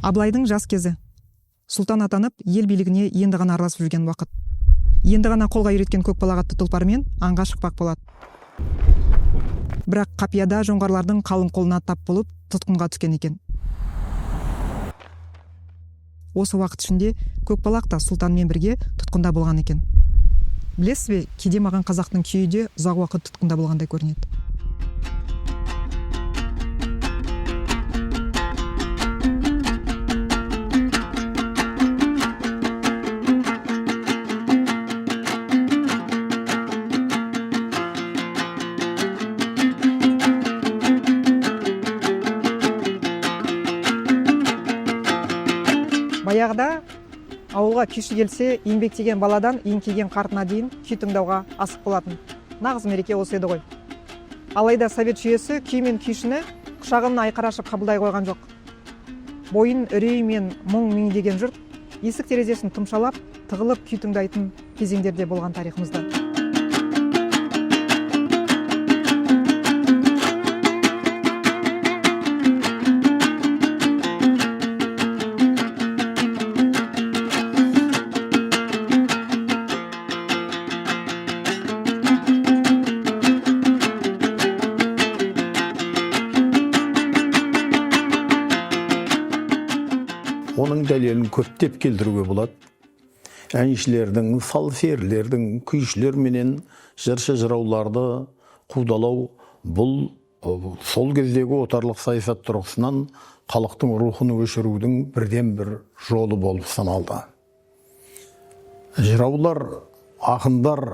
Абылайдың жас кезі. Сұлтан атанып, ел билігіне енді ғана араласып жүрген уақыт. Енді ғана қолға үйреткен көк балағатты тұлпармен аңға шықпақ болады. Бірақ қапияда жоңғарлардың қалың қолына тап болып, тұтқынға түскен екен. Осы уақыт ішінде көк балақ та сұлтанмен бірге тұтқында болған екен. Білесіз бе, кейде маған қазақтың күйі де ұзақ уақыт тұтқында болғандай көрінеді. Баяғыда ауылға күйші келсе, еңбектеген баладан еңкейген қартына дейін күй тыңдауға асық болатын. Нағыз мереке осы еді ғой. Алайда совет жүйесі күй мен күйшіні құшағын айқара ашып қабылдай қойған жоқ. Бойын үрей мен мұң меңдеген жұрт есік терезесін тұмшалап, тығылып күй тыңдайтын кезеңдерде болған тарихымызда. Оның дәлелін көптеп келтіруге болады. Әншілердің, салферлердің, күйшілер менен жыршы жырауларды қудалау бұл сол кездегі отарлық саясат тұрғысынан халықтың рухын өшірудің бірден бір жолы болып саналды. Жыраулар, ақындар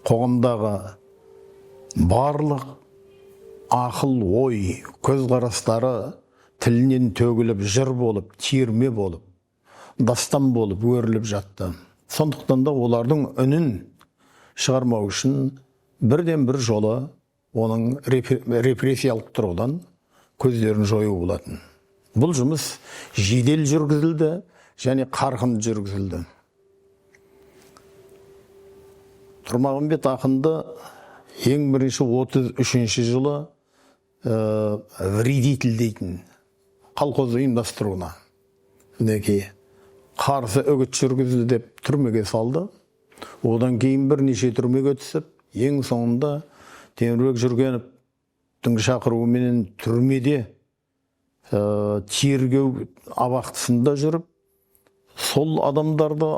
қоғамдағы барлық ақыл, ой, көзқарастары тілінен төгіліп, жыр болып, терме болып, дастан болып өріліп жатты. Сондықтан да олардың үнін шығармау үшін бірден бір жолы оның репрессиялық тұрғыдан көздерін жою болатын. Бұл жұмыс жедел жүргізілді және қарқынды жүргізілді. Тұрмағамбет ақынды ең бірінші 33 жылы вредитель дейтін колхоз ұйымдастыруына қарсы үгіт жүргізілді деп түрмеге салды. Одан кейін бірнеше түрмеге түсіп, ең соңында Темірбек Жүргеновтың шақыруымен түрмеде тергеу абақтысында жүріп, сол адамдарды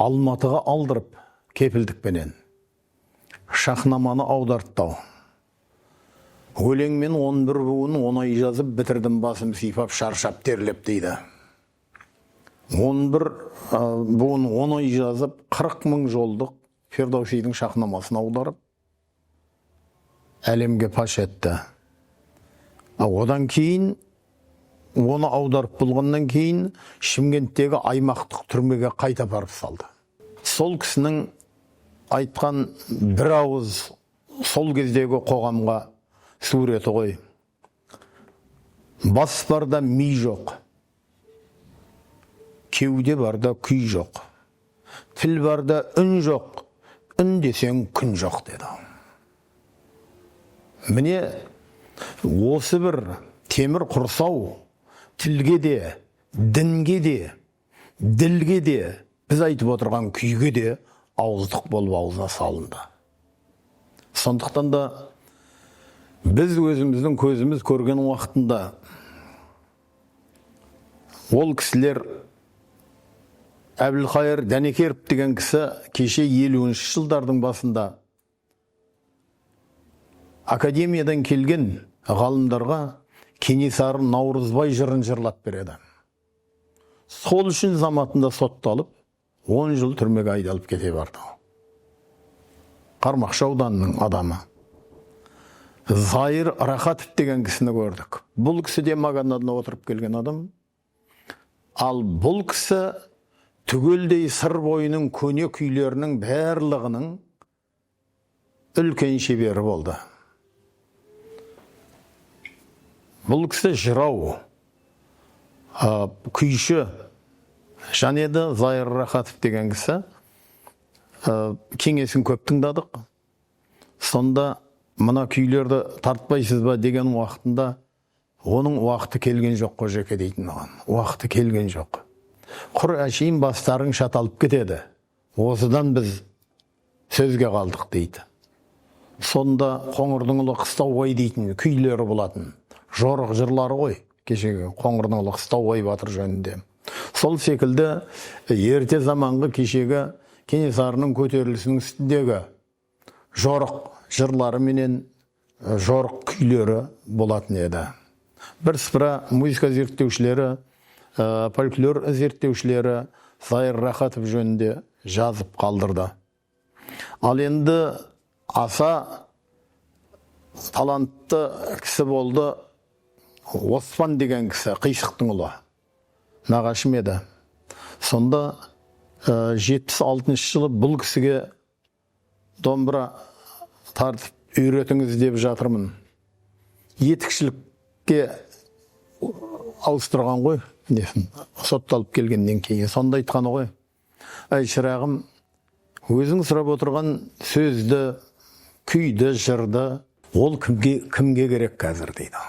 Алматыға алдырып, кепілдікпенен шахнаманы аудартты. Өлеңмен 11 буын оңай жазып, бітірдім басым сипап, шаршап терлеп дейді. 11 буын оңай жазып, 40 мың жолдық Фердаусидің шахнамасын аударып, әлемге паш етті. Одан кейін, оны аударып болғаннан кейін, Шымкенттегі аймақтық түрмеге қайта барып салды. Сол кісінің айтқан бір ауыз сол кездегі қоғамға суреті ғой. Бас барда ми жоқ, кеуде барда күй жоқ, тіл барда үн жоқ, үн десең күн жоқ деді. Міне осы бір темір құрсау тілге де, дінге де, ділге де, біз айтып отырған күйге де ауыздық болып ауызына салынды. Сондықтан да біз өзіміздің көзіміз көрген уақытында ол кісілер Әбілқайыр Дәнекеров деген кісі кеше 50-ші жылдардың басында академиядан келген ғалымдарға Кенесары Наурызбай жырын жырлап береді. Сол үшін заматында сотталып, 10 жыл түрмеге айдалып кете барды. Қармақшы ауданының адамы. Зайыр Рахатов деген кісіні көрдік. Бұл кісі де Маганадына отырып келген адам. Ал бұл кісі түгелдей сыр бойының көне күйлерінің барлығының үлкен шебері болды. Бұл кісі жырау, күйші, және де Зайыр Рахатов деген кісі кеңесін көп тыңдадық. Сонда мына күйлерді тартпайсыз ба деген уақытында Оның уақыты келген жоқ Қожеке дейтін маған. Уақыты келген жоқ. Құр әшейін бастарың шаталып кетеді. Осыдан біз сөзге қалдық дейді. Сонда Қоңырдың ұлы Қыстауғай дейтін күйлері болатын. Жорық жырлары ғой, кешегі Қоңырдың ұлы Қыстауғай батыр жөнінде. Сол секілді ерте заманғы кешегі Кенесарының көтерілісінің үстіндегі жорық жырлары менен жорық күйлері болатын еді. Бірсыпыра музыка зерттеушілері, фольклор зерттеушілері Зайыр Рахатов жөнінде жазып қалдырды. Ал енді аса талантты кісі болды Оспан деген кісі, Қисықтың ұлы. Нағашым еді. Сонда 76 жылы бұл кісіге домбыра тартып үйретіңіз деп жатырмын. Етікшілікке ауыстырған ғой, сотталып келгеннен кейін. Сонда айтқаны ғой. Әй шырағым, өзің сұрап отырған сөзді, күйді, жырды, ол кімге керек қазір дейді.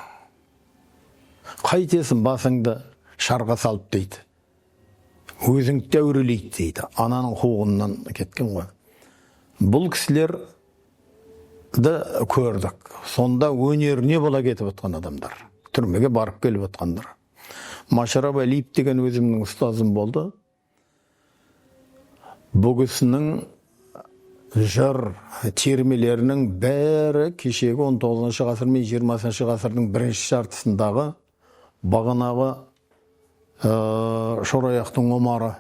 Қайтесің басыңды шарға салып дейді. Өзің дәурелейді дейді. Ананың қуғынынан кеткен ғой. Бұл кісілерді көрдік. Сонда өнеріне бола кетіп отқан адамдар. Түрмеге барып келіп отқандар. Машарап Әлиев деген өзімнің ұстазым болды. Бұл кісінің жыр термелерінің бәрі кешегі 19 ғасыр мен 20 ғасырдың бірінші жартысындағы бағанағы Шораяқтың Омары,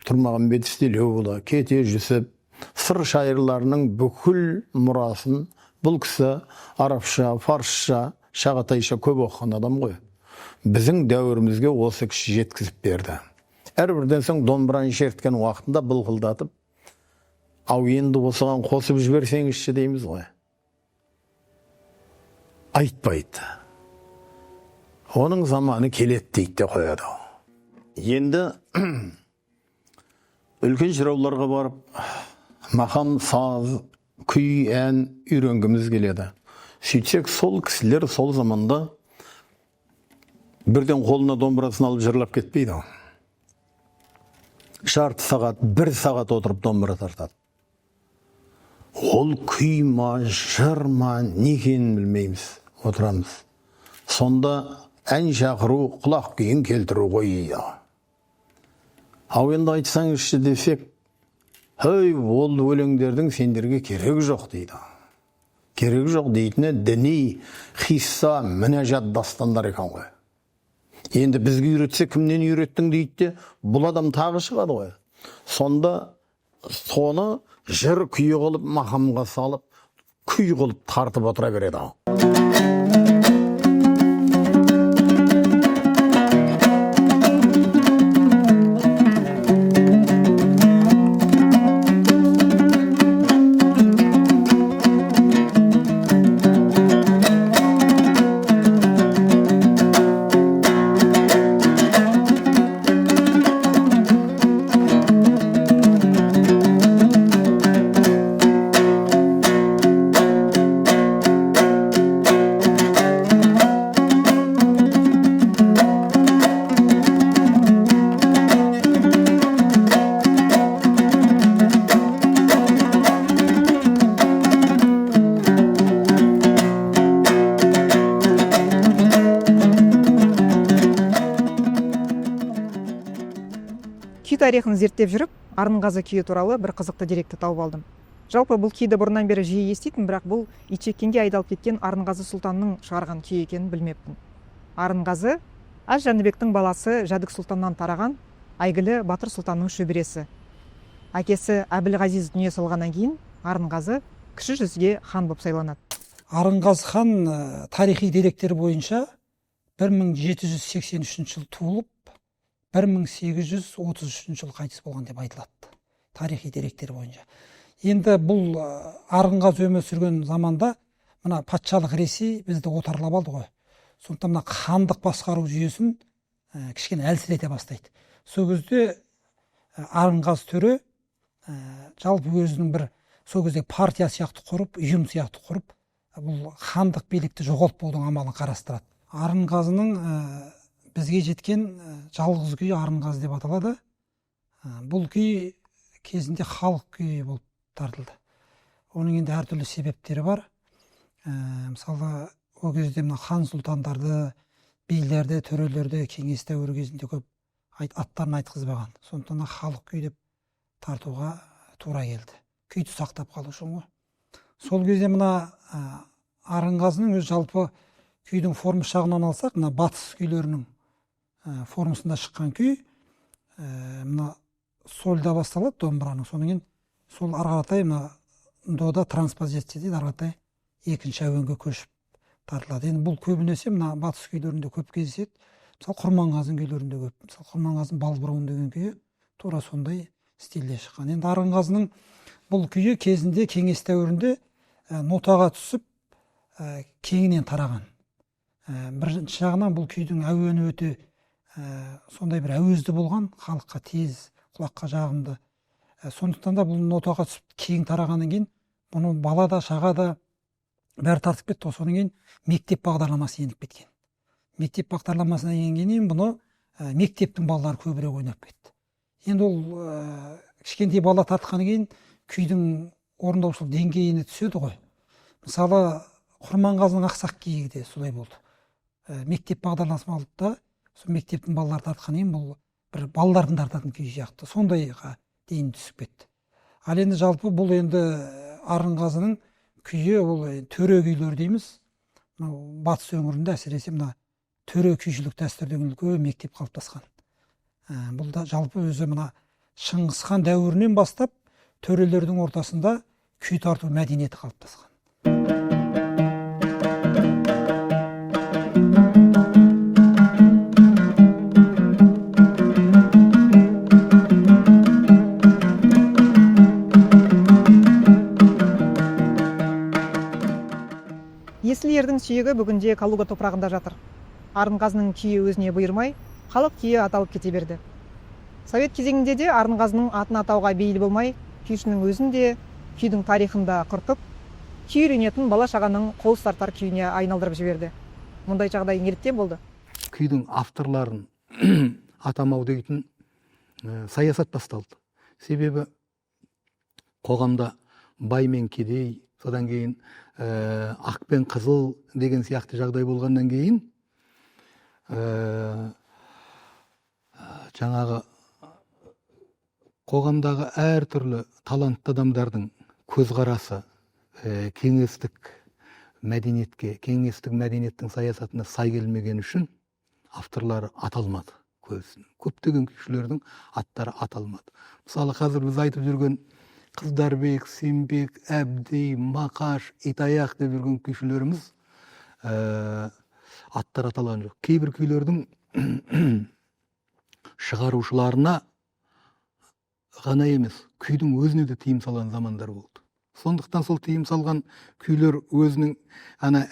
Тұрмағамбет Стелеуұлы, Кете Жүсіп, сыр шайырларының бүкіл мұрасын бұл кісі арабша, фарсша, шағатайша көп оқыған адам ғой. Біздің дәуірімізге осы кісі жеткізіп берді. Әрбірден соң домбыраны шерткен уақытында былғылдатып, ау енді осыған қосып жіберсеңізші дейміз ғой. Айтпайды. Оның заманы келет дейді қояды. Енді үлкен жырауларға барып, мақам, саз, күй, ән үйренгіміз келеді. Сөйтсек, сол кісілер сол заманда бірден қолына домбырасын алып жырлап кетпейді. Жарты сағат, 1 сағат отырып домбыра тартады. Ол күй ма, жыр ма, не екенін білмейміз, отырамыз. Сонда ән шақыру, құлақ күйін келтіру қойды. Ау енді айтсаңызшы десек, «Өй, ол өлеңдердің сендерге керегі жоқ» дейді. Керегі жоқ дейтіні діни, хисса, мінәжат дастандар екен ғой. Енді бізге үйретсе, кімнен үйреттің дейді, бұл адам тағы шығады ғой. Сонда соны жыр күйі қылып, мақамға салып, күй қылып тартып отыра береді. тарихын зерттеп жүріп, Арынғазы күйі туралы бір қызықты деректі тауып алдым. Жалпы бұл күйді бұрыннан бері жиі еститін, бірақ бұл Итжеккенге айдалып кеткен Арынғазы сұлтанның шығарған күйі екенін білмеппін. Арынғазы Аз Жәнібектің баласы Жәдік сұлтаннан тараған әйгілі Батыр сұлтанның шөбересі. Әкесі Әбілғазиз дүние салғаннан кейін Арынғазы кіші жүзге хан болып сайланады. Арынғазы хан тарихи деректер бойынша 1783 жыл туылып, 1833 жыл қайтыс болған деп айтылады, тарихи деректер бойынша. Енді бұл Арынғазы өмір сүрген заманда мына патшалық Ресей бізді отарлап алды ғой. Сондықтан мына хандық басқару жүйесін кішкене әлсірете бастайды. Сол кезде Арынғазы төре жалпы өзінің бір сол кезде партия сияқты құрып, ұйым сияқты құрып, бұл хандық билікті жоғалтпаудың амалын қарастырады. Арынғазының бізге жеткен жалғыз күй Арынғазы деп аталады. Бұл күй кезінде халық күйі болып тартылды. Оның енді әртүрлі себептері бар. Мысалы, ол кезде мына хан сұлтандарды, билерді, төрелерді кеңес дәуірі кезінде көп аттарын айтқызбаған. Сондықтан халық күй деп тартуға тура келді. Күйді сақтап қалу үшін ғой. Сол кезде мына Арынғазының өз жалпы күйдің формасы жағынан алсақ, мына батыс күйлерінің формасында шыққан күй, мына сольда басталады, домбыраның, содан кейін сол ары қаратай мына дода транспозиция дейді, ары қаратай екінші әуенге көшіп тартылады. Енді бұл көбінесе мына батыс күйлерінде көп кездеседі. Мысалы, Құрманғазының күйлерінде көп. Мысалы, Құрманғазының Балбырауын деген күйі тура сондай стильде шыққан. Енді Арынғазының бұл күйі кезінде кеңес дәуірінде нотаға түсіп кеңінен тараған. Бірінші жағынан бұл күйдің әуені өте сондай бір әуезді болған, халыққа тез, құлаққа жағымды. Сондықтан да бұл нотаға түсіп кең тарағаннан кейін бұны бала да, шаға да бәрі тартып кетті. Содан кейін мектеп бағдарламасы еніп кеткен. Мектеп бағдарламасына енгеннен кейін бұны мектептің балалары көбірек ойнап кетті. Енді ол кішкентай бала тартқаннан кейін күйдің орындаушылық деңгейіне түседі ғой. Мысалы, Құрманғазының Ақсақ киігі де солай болды. Мектеп бағдарламасын алды да, сол мектептің балалары тартқаннан кейін бұл бір балалардың тартатын күй сияқты, сондайға дейін түсіп кетті. Ал енді жалпы бұл енді Арынғазының күйі, ол төре күйлер дейміз. Батыс өңірінде әсіресе мына төре күйшілік дәстүрдегі көп мектеп қалыптасқан. Бұл да жалпы өзі мына Шыңғыс хан дәуірінен бастап төрелердің ортасында күй тарту мәдениеті қалыптасқан. Есіл ердің сүйегі бүгінде Калуга топырағында жатыр. Арынғазының күйі өзіне бұйырмай, халық күйі аталып кете берді. Совет кезеңінде де Арынғазының атын атауға бейіл болмай, күйшінің өзін де күйдің тарихында құртып, күй үйренетін бала шағаның қол ұстартар күйіне айналдырып жіберді. Мұндай жағдай неліктен болды? Күйдің авторларын атамау дейтін саясат басталды. Себебі қоғамда бай мен кедей, содан кейін ақ пен қызыл деген сияқты жағдай болғаннан кейін жаңағы қоғамдағы әртүрлі талантты адамдардың көзқарасы кеңестік мәдениетке, кеңестік мәдениеттің саясатына сай келмеген үшін авторлары аталмады. Көптеген күйшілердің аттары аталмады. Мысалы, қазір біз айтып жүрген Қыздарбек, Сембек, Әбди, Мақаш, Итаяқ деп жүрген күйшілеріміз аттар аталған жоқ. Кейбір күйлердің шығарушыларына ғана емес, күйдің өзіне де тыйым салған замандар болды. Сондықтан сол тыйым салған күйлер өзінің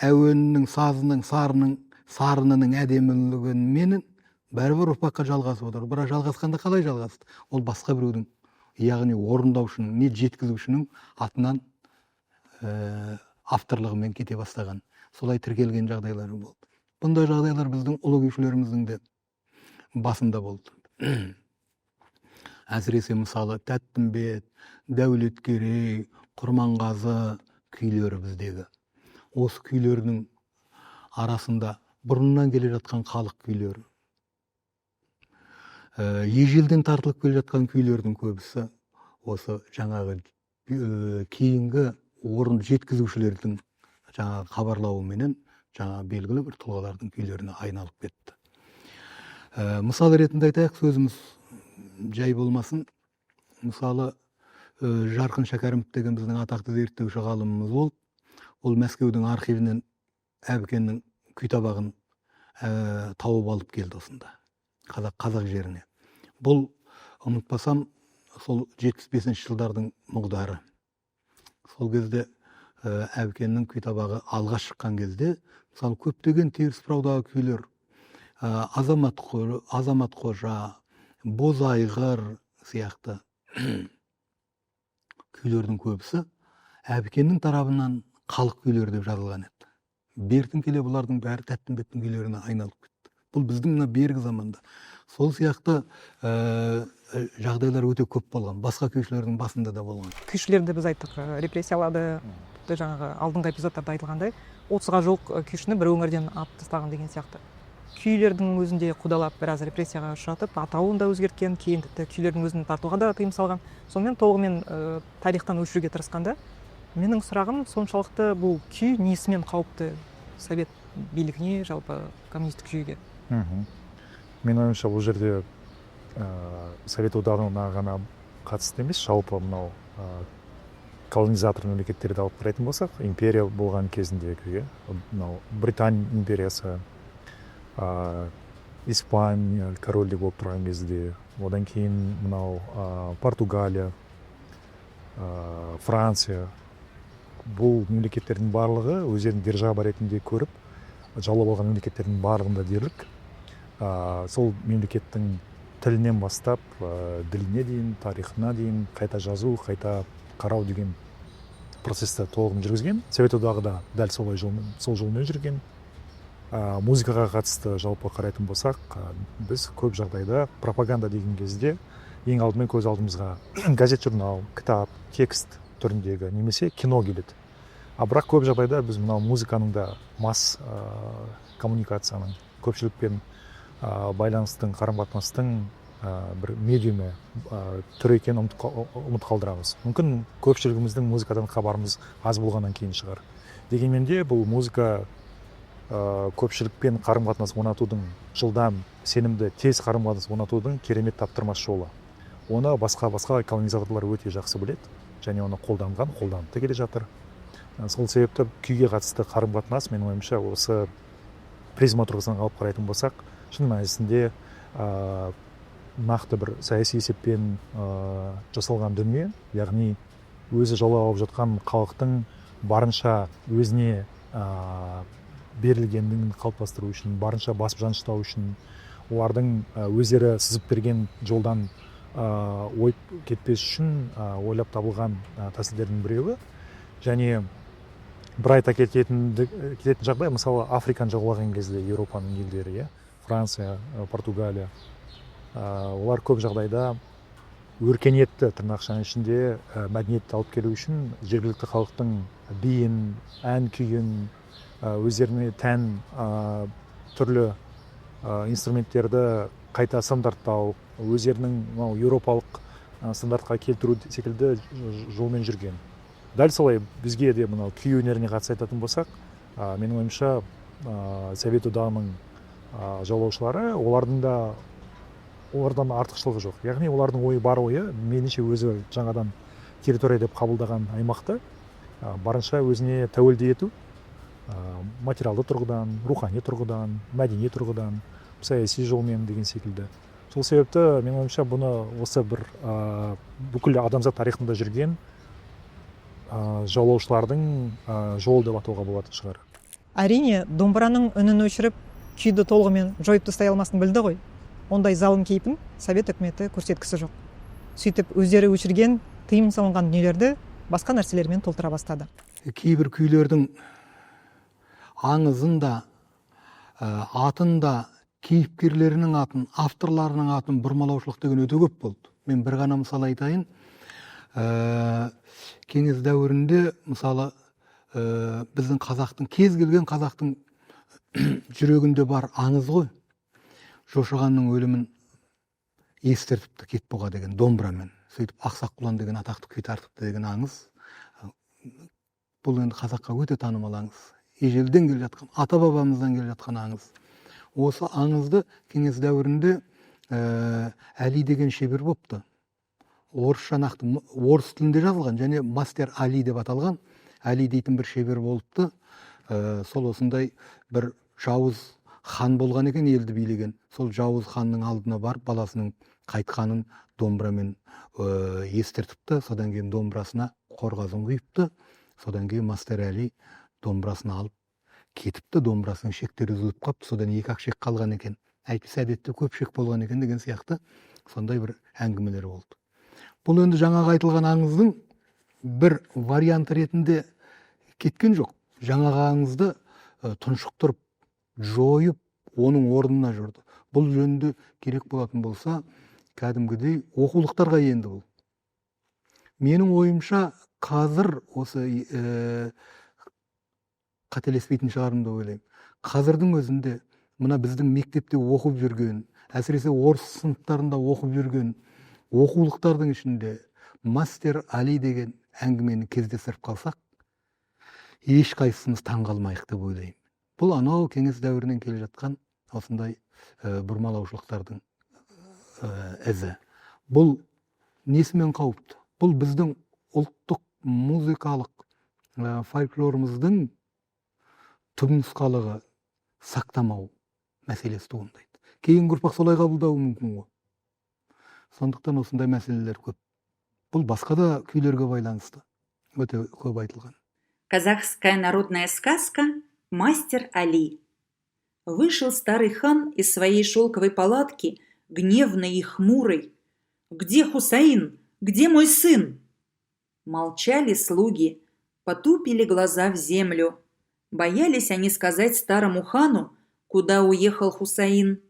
әуенінің, сазының, сарынының әдемілігіменен бәрібір ұрпаққа жалғасып отыр. Бірақ жалғасқанда қалай жалғасты? Ол басқа біреудің, яғни орындаушының, не жеткізушінің атынан авторлығымен кете бастаған. Солай тіркелген жағдайлары болды. Бұндай жағдайлар біздің ұлы күйшілеріміздің де басында болды. Әсіресе мысалы Тәттімбет, Дәулеткерей, Құрманғазы күйлері біздегі. Осы күйлердің арасында бұрыннан келе жатқан халық күйлері. Ежелден тартылып келе жатқан күйлердің көбісі осы жаңағы кейінгі орын жеткізушілердің жаңағы хабарлауыменен жаңа белгілі бір тұлғалардың күйлеріне айналып кетті. Мысалы ретінде айтайық, сөзіміз жай болмасын. Мысалы Жарқын Шәкәрімов деген біздің атақты зерттеуші ғалымымыз болып, ол Мәскеудің архивінен Әбікеннің күйтабағын тауып алып келді осында, қазақ жеріне. Бұл, ұмытпасам, сол 75-ші жылдардың мұғдары. Сол кезде Әбікеннің күйтабағы алға шыққан кезде, мысалы көптеген теріс бұраудағы күйлер, Азамат Қожа, Бозайғыр сияқты күйлердің көбісі Әбікеннің тарабынан халық күйлері деп жазылған еді. бертін келе бұлардың бәрі тәттімбеттің күйлеріне айналып кетті. Бұл біздің мына бергі заманда. Сол сияқты жағдайлар өте көп болған. Басқа күйшілердің басында да болған. Күйшілерді біз айттық, репрессиялады, жаңағы алдыңғы эпизодтарда айтылғандай 30-ға жуық күйшіні бір өңірден атып тастаған деген сияқты. Күйлердің өзінде қудалап біраз репрессияға ұшыратып, атауын да өзгерткен, кейін тіпті күйлердің өзін тартуға да тыйым салған. Сонымен толығымен тарихтан өшіруге тырысқанда, менің сұрағым соншалықты бұл күй несімен қауіпті совет билігіне, жалпы коммунистік жүйеге? Менің ойымша бұл жерде совет одағына ғана қатысты емес, жалпы мынау колонизатор мемлекеттерді алып қарайтын болсақ, империя болған кезіндегі, мынау Британ империясы, Испания корольдік болып тұрған кезде, одан кейін мынау Португалия, Франция, бұл мемлекеттердің барлығы өздерін держава ретінде көріп, жаулап алған мемлекеттердің барлығында дерлік, сол мемлекеттің тілінен бастап, діліне дейін, тарихына дейін қайта жазу, қайта қарау деген процесті толығын жүргізген. Совет одағы да дәл сол жолмен жүрген. Музыкаға қатысты жалпы қарайтын болсақ, біз көп жағдайда пропаганда деген кезде ең алдымен көз алдымызға газет, журнал, кітап, текст түріндегі немесе кино келеді. Бірақ көп жағдайда біз мынау музыканың да масс коммуникацияның, көпшілікпен байланыстың, қарым-қатынастың бір медиумы түрі екенін ұмыт қалдырамыз. Мүмкін көпшілігіміздің музыкадан хабарымыз аз болғаннан кейін шығар. Дегенмен де бұл музыка көпшілікпен қарым-қатынас орнатудың, жылдам, сенімді, тез қарым-қатынас орнатудың керемет таптырмас жолы. Оны басқа колонизаторлар өте жақсы біледі, және оны қолданып та келе жатыр. Сол себепті күйге қатысты қарым-қатынас, менің ойымша, осы призма тұрғысынан алып қарайтын болсақ, шын мәнісінде нақты бір саяси есеппен жасалған дүние, яғни өзі жаулап алып жатқан халықтың барынша өзіне берілгендігін қалыптастыру үшін, барынша басып жаныштау үшін, олардың өздері сызып берген жолдан ойып кетпес үшін ойлап табылған тәсілдердің біреуі. Және бір айта кететін жағдай, мысалы, Африканы жаулаған кезде Еуропаның елдері, Франция, Португалия, олар көп жағдайда өркениетті, тырнақшаның ішінде мәдениетті алып келу үшін жергілікті халықтың биін, ән күйін, өздеріне тән түрлі инструменттерді қайта стандарттау, өздерінің еуропалық стандартқа келтіру секілді жолмен жүрген. Дәл солай бізге де мынау күй өнеріне қатысты айтатын болсақ, менің ойымша Совет одағының жаулаушылары, олардан артықшылығы жоқ. Яғни олардың ойы бар ойы, меніңше өзі жаңадан территория деп қабылдаған аймақты барынша өзіне тәуелді ету, материалды тұрғыдан, рухани тұрғыдан, мәдени тұрғыдан, саяси жолмен деген секілді. Сол себепті менің ойымша бұны осы бір бүкіл адамзат тарихында жүрген жаулаушылардың жолы деп атауға болатын шығар. Әрине, домбыраның үнін өшіріп, күйді толығымен жойып тастай алмасын білді ғой. Ондай залым кейпін совет үкіметі көрсеткісі жоқ. Сөйтіп өздері өшірген, тыйым салынған дүниелерді басқа нәрселермен толтыра бастады. Кейбір күйлердің аңызын да, атын да, кейіпкерлерінің атын, авторларының атын бұрмалаушылық деген өте көп болды. Мен бір ғана мысал айтайын. Кеңес дәуірінде, мысалы, біздің қазақтың, кез келген қазақтың жүрегінде бар аңыз ғой. Жошығанның өлімін естіртіпті Кетбұға деген домбырамен. Сөйтіп Ақсақ Құлан деген атақты күй тартыпты деген аңыз. Бұл енді қазаққа өте танымал аңыз. Ежелден келе жатқан, ата-бабамыздан келе жатқан аңыз. Осы аңызды кеңес дәуірінде Әли деген шебер болыпты. Орысша нақты, орыс тілінде жазылған, және мастер Али деп аталған. Әли дейтін бір шебер болыпты. Сол осындай бір жауыз хан болған екен, елді билеген. Сол жауыз ханның алдына барып, баласының қайтқанын домбырамен естіртіпті. Содан кейін домбырасына қорғасын құйыпты. Содан кейін мастер Әли домбырасын алып кетіпті. Домбырасының шектері үзіліп қапты. Содан екі-ақ шек қалған екен. Әйтпесе әдетте көп шек болған екен деген сияқты сондай бір әңгімелер болды. Бұл енді жаңағы айтылған аңыздың бір варианты ретінде кеткен жоқ. Жаңағы аңызды тұншықтырып жойып оның орнына жүрді. Бұл жөнінде керек болатын болса кәдімгідей оқулықтарға енді бұл. Менің ойымша қазір осы қателеспейтін шығармын деп ойлаймын. Қазірдің өзінде мына біздің мектепте оқып жүрген, әсіресе орыс сыныптарында оқып жүрген оқулықтардың ішінде мастер Али деген әңгімені кездестіріп қалсақ, ешқайсымыз таң қалмайық деп ойлаймын. Бұл анау кеңес дәуірінен келе жатқан осындай бұрмалаушылықтардың ізі. Бұл несімен қауіпті? Бұл біздің ұлттық музыкалық фольклорымыздың түпнұсқалығы сақтамау мәселесі туындайды. Кейінгі ұрпақ солай қабылдауы мүмкін ғой. Сондықтан осындай мәселелер көп. Бұл басқа да күйлерге байланысты өте көп айтылған. Казахская народная сказка «Мастер Али». Вышел старый хан из своей шелковой палатки, гневный и хмурый. «Где Хусаин? Где мой сын?» Молчали слуги, потупили глаза в землю. Боялись они сказать старому хану, куда уехал Хусаин.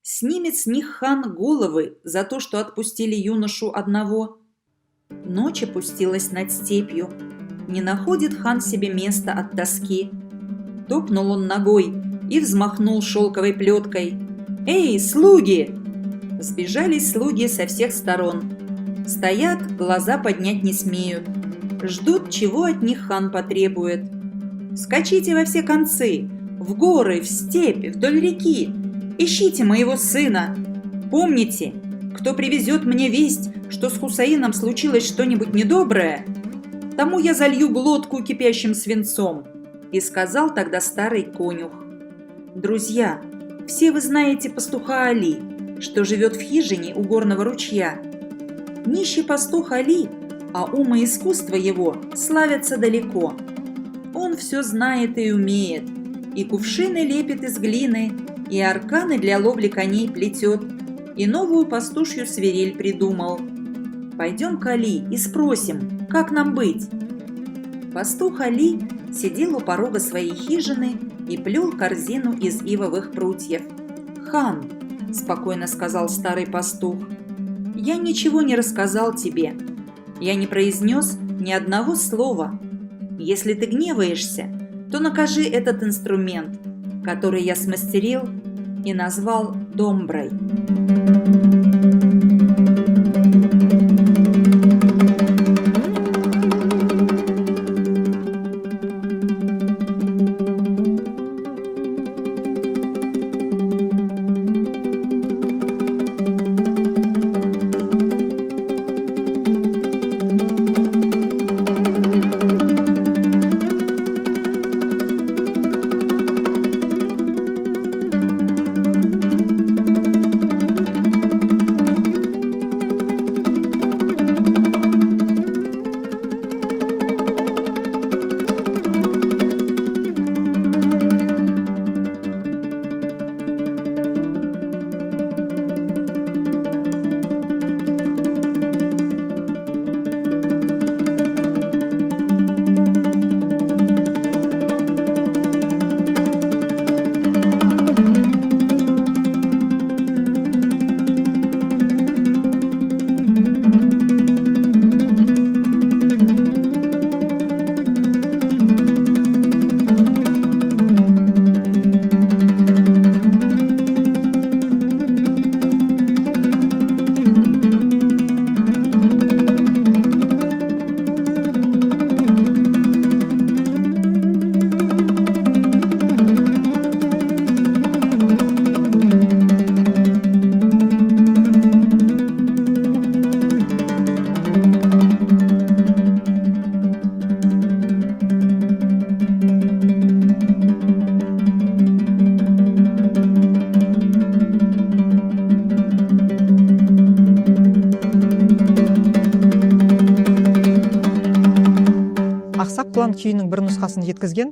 Снимет с них хан головы за то, что отпустили юношу одного. Ночь опустилась над степью. Не находит хан себе места от тоски. Топнул он ногой и взмахнул шелковой плеткой. «Эй, слуги!» Сбежались слуги со всех сторон. Стоят, глаза поднять не смеют. Ждут, чего от них хан потребует. «Скачите во все концы, в горы, в степь, вдоль реки. Ищите моего сына. Помните, кто привезет мне весть, что с Хусаином случилось что-нибудь недоброе, тому я залью глотку кипящим свинцом». И сказал тогда старый конюх: «Друзья, все вы знаете пастуха Али, что живет в хижине у горного ручья. Нищий пастух Али, а ум и искусство его славятся далеко. Он все знает и умеет, и кувшины лепит из глины, и арканы для ловли коней плетет, и новую пастушью свирель придумал. Пойдем к Али и спросим, как нам быть». Пастух Али сидел у порога своей хижины и плел корзину из ивовых прутьев. «Хан», — спокойно сказал старый пастух, — «я ничего не рассказал тебе. Я не произнес ни одного слова. Если ты гневаешься, то накажи этот инструмент, который я смастерил и назвал домброй». Ақсақ құлан күйінің бір нұсқасын жеткізген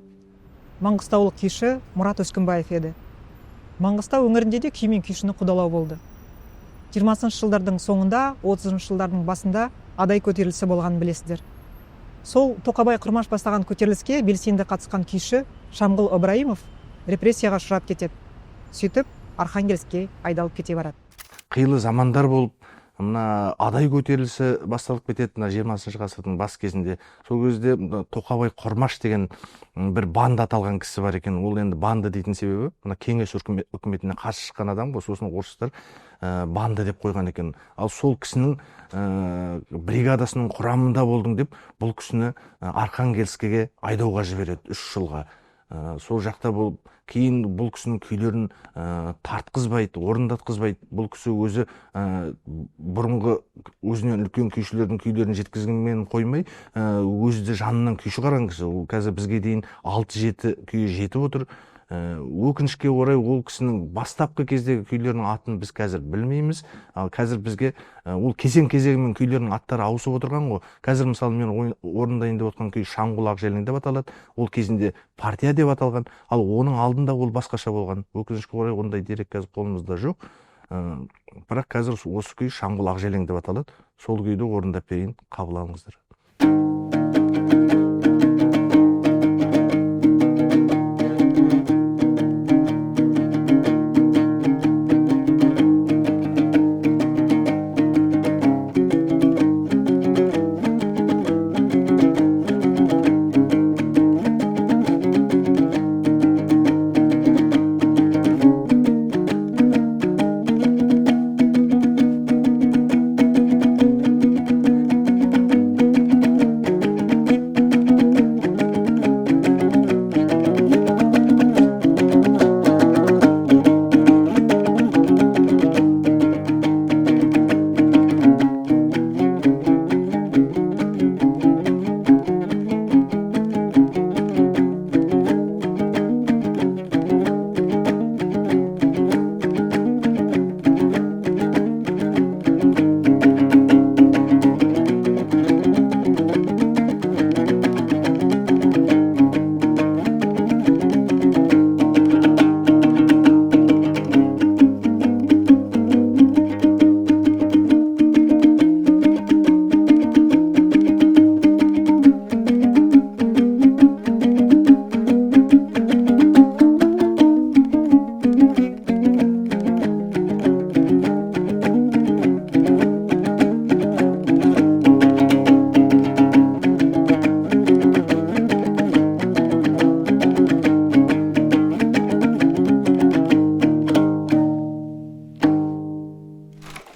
маңғыстаулық күйші Мұрат Өскінбаев еді. Маңғыстау өңірінде де күй мен күйшіні қудалау болды. 20-шы жылдардың соңында, 30-шы жылдардың басында адай көтерілісі болғанын білесіздер. Сол Тоқабай Құрмаш бастаған көтеріліске белсенді қатысқан күйші Шамғыл Ыбырайымов репрессияға ұшырап кетеді. Сөйтіп Архангельскке айдалып кете барады. Қилы замандар болып, мына адай көтерілісі басталып кетеді, мына 20 ғасырдың бас кезінде. Сол кезде Тоқабай Құрмаш деген бір банда аталған кісі бар екен. Ол енді банда дейтін себебі, мына кеңес үкіметіне қарсы шыққан адам ғой, сосын орыстар банда деп қойған екен. Ал сол кісінің бригадасының құрамында болдың деп, бұл кісіні Архангельскіге айдауға жібереді 3 жылға. Сол жақта болып, кейін бұл кісінің күйлерін тартқызбайды, орындатқызбайды. Бұл кісі өзі бұрынғы өзінен үлкен күйшілердің күйлерін жеткізгенмен қоймай, өзі де жанынан күйші қараған кісі. Ол қазір бізге дейін 6-7 күйі жетіп отыр. Өкінішке орай ол кісінің бастапқы кездегі күйлерінің атын біз қазір білмейміз. Ал қазір бізге ол кезең-кезеңмен күйлерінің аттары ауысып отырған ғой. Қазір мысалы мен орындайын деп отқан күй Шамғыл Ақжелең деп аталады. Ол кезінде партия деп аталған. Ал оның алдында ол басқаша болған. Өкінішке орай ондай дерек қазір қолымызда жоқ. Бірақ қазір осы күй Шамғыл Ақжелең деп аталады. Сол күйді орындап берейін, қабыл алыңыздар.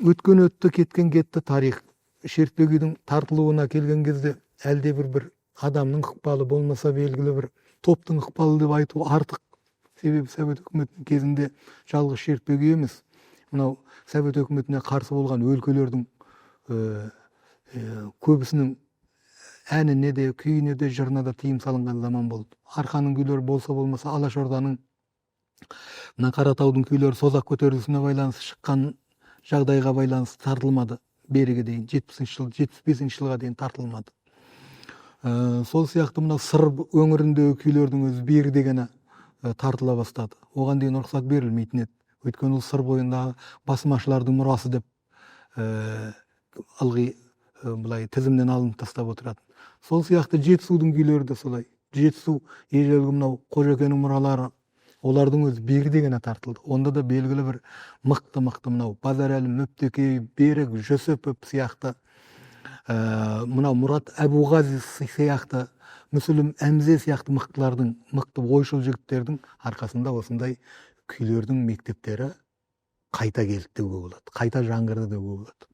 Өткен өтті, кеткен кетті тарих. Шертпе-күйдің тартылуына келген кезде әлде бір адамның ықпалы болмаса белгілі бір топтың ықпалы деп айту артық. Себебі Совет үкіметінің кезінде жалғыз Шертпе-күй емес. Мынау Совет үкіметіне қарсы болған өлкелердің көбісінің әніне де, күйіне де, жырына да тыйым салынған заман болды. Арқаның күйлері болса болмаса Алашорданың мына Қаратаудың күйлері созақ көтерілісіне байланысты шыққан жағдайға байланысты тартылмады. Беріге дейін 75 жылға дейін тартылмады. Сол сияқты мына сыр өңіріндегі күйлердің өзі бері дегені тартыла бастады. Оған дейін рұқсат берілмейтін еді. Өйткені ол сыр бойындағы басмашылардың мұрасы деп ылғи былай тізімнен алынып тастап отыратын. Сол сияқты Жетісудың күйлері де солай. Жетісу ежелгі мынау Қожекенің мұралары, олардың өзі бері дегені тартылды. Онда да белгілі бір мықты мынау Базарәлі, Мүптекей, Берік, Жүсіпов сияқты, мынау Мұрат Әбуғазис сияқты, Мүсілім Әмзе сияқты мықтылардың, мықты ойшыл жігіттердің арқасында осындай күйлердің мектептері қайта келді деуге болады, қайта жаңғырды деуге болады.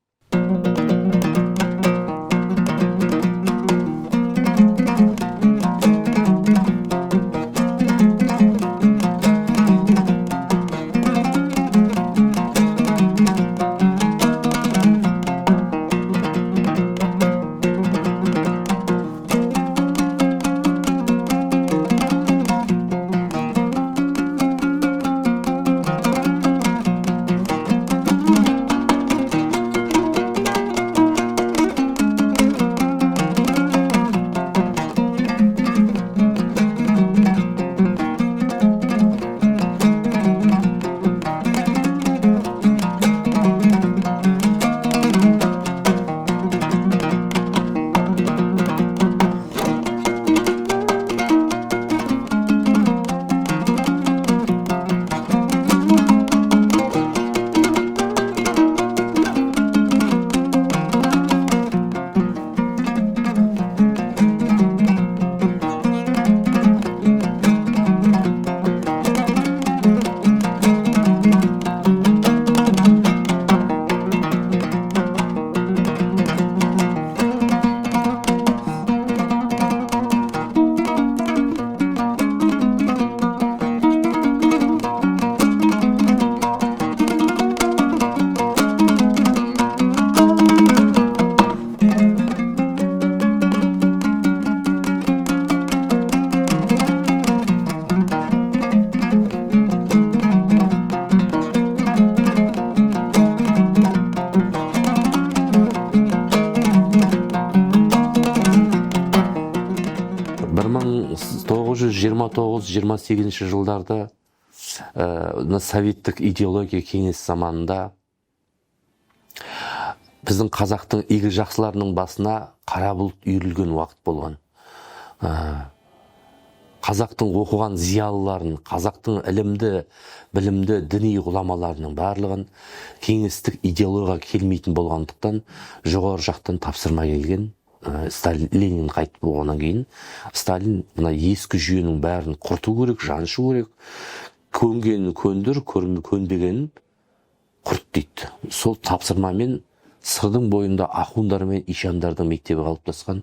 1928 жылдарда советтік идеология кеңес заманында біздің қазақтың игі жақсыларының басына қара бұлт үйірілген уақыт болған. Қазақтың оқыған зиялыларын, қазақтың ілімді, білімді, діни ғұламаларының барлығын кеңестік идеологияға келмейтін болғандықтан жоғары жақтан тапсырма келген. Ленин қайтып болғаннан кейін Сталин мына ескі жүйенің бәрін құрту керек, жаншу керек, көнгенін көндір, көнбегенін құрт дейді. Сол тапсырмамен сырдың бойында ахундар мен ишандардың мектебі қалыптасқан.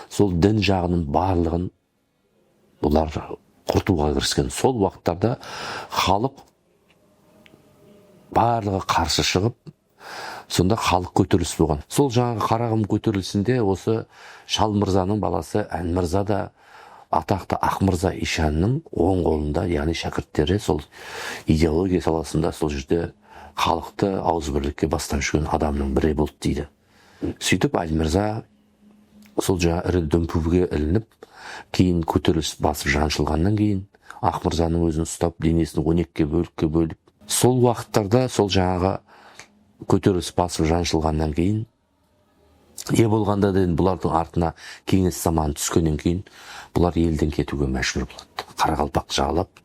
Сол дін жағының барлығын бұлар құртуға кіріскен. Сол уақыттарда халық барлығы қарсы шығып, сонда халық көтеріліс болған. Сол жаңағы Қарағым көтерілісінде осы Шал мырзаның баласы Ән мырза да атақты Ақмырза Ишанның оң қолында, яғни шәкірттері сол идеология саласында сол жерде халықты ауызбірлікке бастап жүрген адамның бірі болды дейді. Сөйтіп Әл мырза сол жаңа ірі дүмпуге ілініп, кейін көтеріліс басып жаншылғаннан кейін Ақмырзаның өзін ұстап, денесін 12 бөлікке бөліп, сол уақыттарда сол жаңағы көтеріліс басып жаншылғаннан кейін не болғанда да бұлардың артына кеңес заманы түскеннен кейін бұлар елден кетуге мәжбүр болады. Қарақалпақ жағалап,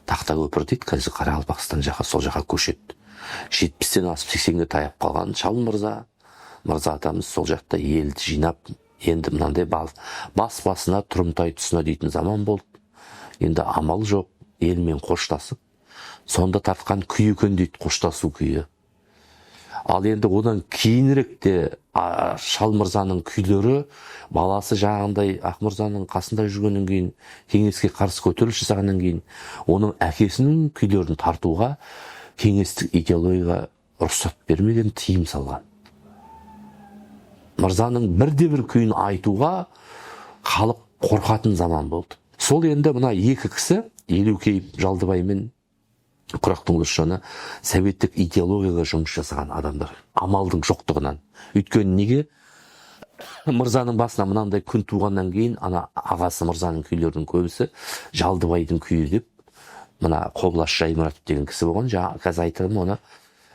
тақта көпір дейді, қазір Қарақалпақстан жаққа, сол жаққа көшеді. 70-тен асып 80-ге таяп қалған Шал мырза атамыз сол жақта елді жинап, енді мынандай бас-басына тұрымтай тұсына дейтін заман болды. Енді амал жоқ, елмен қоштасып, сонда тартқан күй екен дейді, қоштасу күйі. Ал енді одан кейінірек те Шал мырзаның күйлері баласы жаңағындай Ақмырзаның қасында жүргеннен кейін, кеңеске қарсы көтеріліс жасағаннан кейін, оның әкесінің күйлерін тартуға кеңестік идеологияға рұқсат бермеген, тыйым салған. Мырзаның бірде-бір күйін айтуға халық қорқатын заман болды. Сол енді мына екі кісі, Елеукей Жалдыбай мен Құрақтың Досжаны советтік идеологияға жұмыс жасаған адамдар. Амалдың жоқтығынан. Өйткені неге? Мырзаның басына мынандай күн туғаннан кейін, ана ағасы Мырзаның күйлерінің көбісі Жалдыбайдың күйі деп, мына Қоблаш Жаймұратов деген кісі болған. Қазір айтырым оны,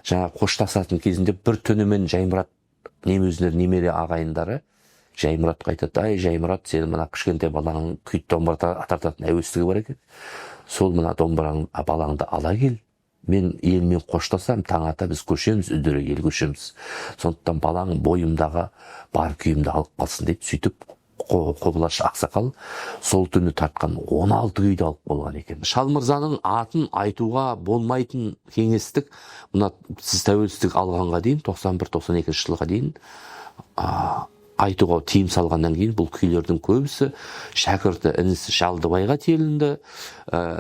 жаңа қоштасатын кезінде бір түнімен Жаймұрат немезілер немере ағайындары Жаймұратқа айтады: ай Жаймұрат, сен мына кішкентай балаңның күйді домбыра тартатын әуестігі бар екен, сол мына домбыраң балаңды ала кел, мен елмен қоштасам, таң ата біз көшеміз, үдере ел көшеміз, сондықтан балаң бойымдағы бар күйімді алып қалсын дейді. Сөйтіп Қоблаш ақсақал сол түні тартқан 16 күйді алып болған екен. Шал мырзаның атын айтуға болмайтын кеңестік, мына сіз тәуелсіздік алғанға дейін, 91-92 жылға дейін айтуға тыйым салғаннан кейін бұл күйлердің көбісі шәкірті інісі Жалдыбайға телінді,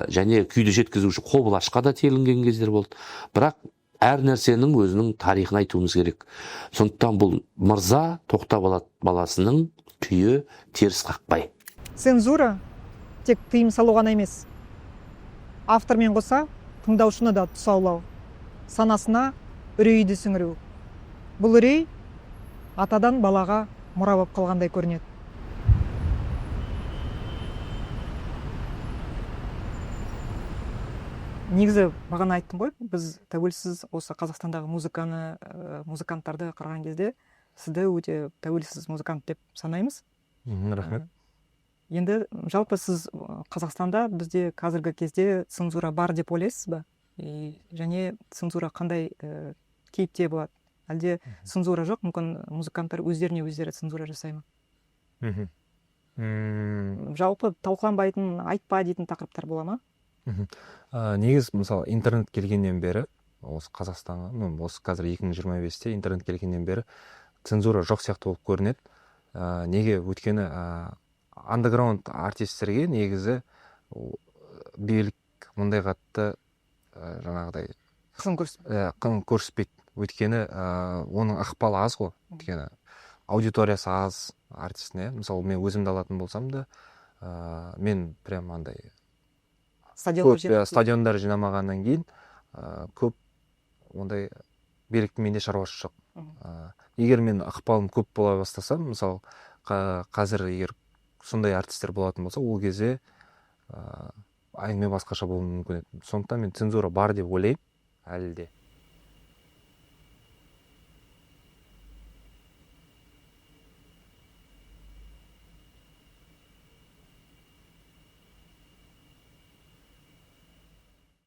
және күйді жеткізуші Қоблашқа да телінген кездер болды. Бірақ әр нәрсенің өзінің тарихын айтуымыз керек. Сондықтан бұл мырза Тоқта баласының күйі теріс қақпай. Цензура тек тыйым салу ғана емес. Автормен қоса тыңдаушыны да тұсаулау, санасына үрейді сіңіру. Бұл үрей атадан балаға мұра болып қалғандай көрінеді. Негізі бағана айттым ғой, біз тәуелсіз осы Қазақстандағы музыканттарды қараған кезде сізді өте тәуелсіз музыкант деп санаймыз. Рахмет. Енді жалпы сіз Қазақстанда бізде қазіргі кезде цензура бар деп ойлайсыз ба? Және цензура қандай кейіпте болады? Әлде цензура жоқ, мүмкін музыканттар өздеріне өздері цензура жасай ма? Жалпы талқыланбайтын, айтпа дейтін тақырыптар бола ма? Негіз, мысалы, интернет келгеннен бері, осы Қазақстанға, осы қазір 2025-те интернет келгеннен бері цензура жоқ сияқты болып көрінеді. Неге? Өйткені андеграунд артистерге негізі билік мұндай қатты жаңағыдай қысым көрсетпейді. Өйткені оның ықпалы аз ғой. Өйткені аудиториясы аз артистіне. Мысалы, мен өзімді алатын болсам да, мен прям андай стадиондар жинамағаннан кейін көп ондай биліктің менде шаруасы жоқ. Егер мен ықпалым көп бола бастасам, мысалы, қазір егер сондай артистер болатын болса, ол кезде әңгіме басқаша болуы мүмкін еді. Сондықтан мен цензура бар деп ойлаймын әлі де.